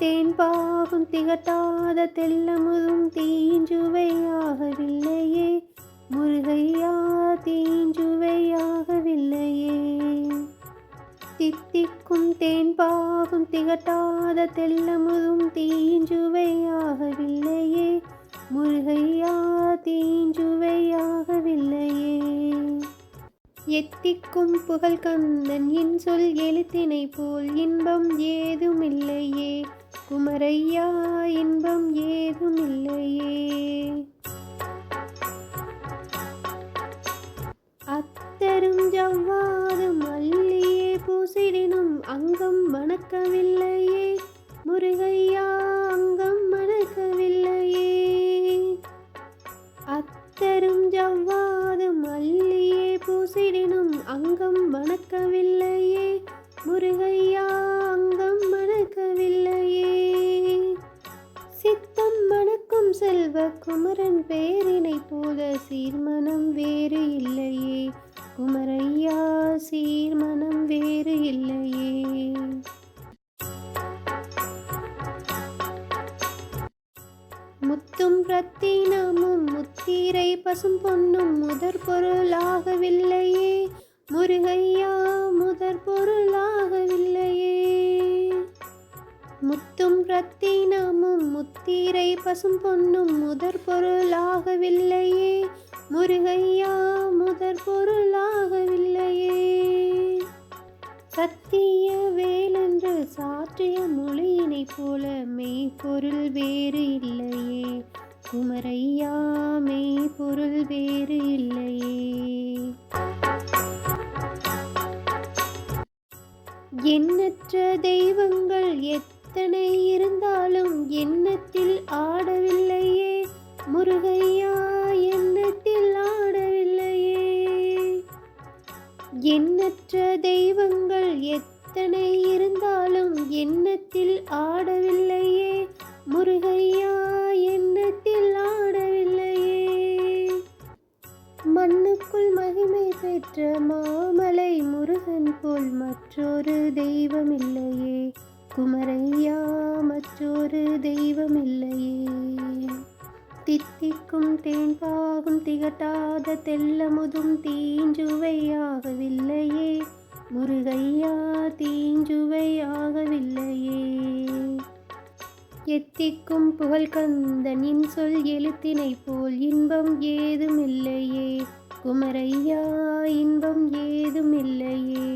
தேன்பாகும் திகட்டாத தெல்லமுதும் தீஞ்சுவையாகவில்லையே முருகையா, தீஞ்சுவையாகவில்லையே. தித்திக்கும் தேன்பாகும் திகட்டாத தெல்லமுதும் தீஞ்சுவையாகவில்லையே முருகையா, தீஞ்சுவையாகவில்லையே. எத்திக்கும் புகழ் கந்தன் இன்சொல் எழுத்தினை போல் இன்பம் ஏதுமில்லையே குமரையா, இன்பம் ஏதுமில்லையே. அத்தரும் ஜவ்வாது மல்லியே பூசிடினும் அங்கம் மணக்கவில்லையே முருகையா, அங்கம் மணக்கவில்லையே. அத்தரும் ஜவ்வாது மல்லியே பூசிடினும் அங்கம் மணக்கவில்லையே முருகையா, அங்கம் மணக்கவில்லையே. சித்தம் மணக்கும் செல்வ குமரன் பேரினை போல சீர்மனம் வேறு இல்லையே குமரையா, சீர்மனம் வேறு இல்லையே. முத்தும் ரத்தினமும் முத்திரை பசும் பொன்னும் முதற் பொருளாகவில்லையே முருகையா, முதற் பொருளாகவில்லையே. முத்தும் ரத்தினமும் முத்திரை பசும் பொன்னும் முதற் பொருளாகவில்லையே முருகையா, முதற் பொருளாகவில்லையே. சத்திய வேலென்று சாற்றிய மொழியினை போல மெய்ப்பொருள் வேறு இல்லையே குமரையா, மெய்ப்பொருள் வேறு இல்லையே. எண்ணற்ற தெய்வங்கள் எத்தனை இருந்தாலும் எண்ணத்தில் ஆடவில்லையே முருகையா, எண்ணத்தில் ஆடவில்லையே. எண்ணற்ற தெய்வங்கள் எத்தனை இருந்தாலும் எண்ணத்தில் ஆடவில்லையே முருகையா, எண்ணத்தில் ஆடவில்லையே. மண்ணுக்குள் மகிமை பெற்ற மாமலை முருகன் போல் மற்றொரு தெய்வமில்லையே குமரையா, மற்றொரு தெய்வமில்லையே. தித்திக்கும் தேன்பாகும் திகட்டாத தெல்லமுதும் தீஞ்சுவையாகவில்லையே முருகையா, தீஞ்சுவையாகவில்லையே. எத்திக்கும் புகழ் கந்தன் இன்சொல் எழுத்தினை போல் இன்பம் ஏதுமில்லையே குமரையா, இன்பம் ஏதுமில்லையே.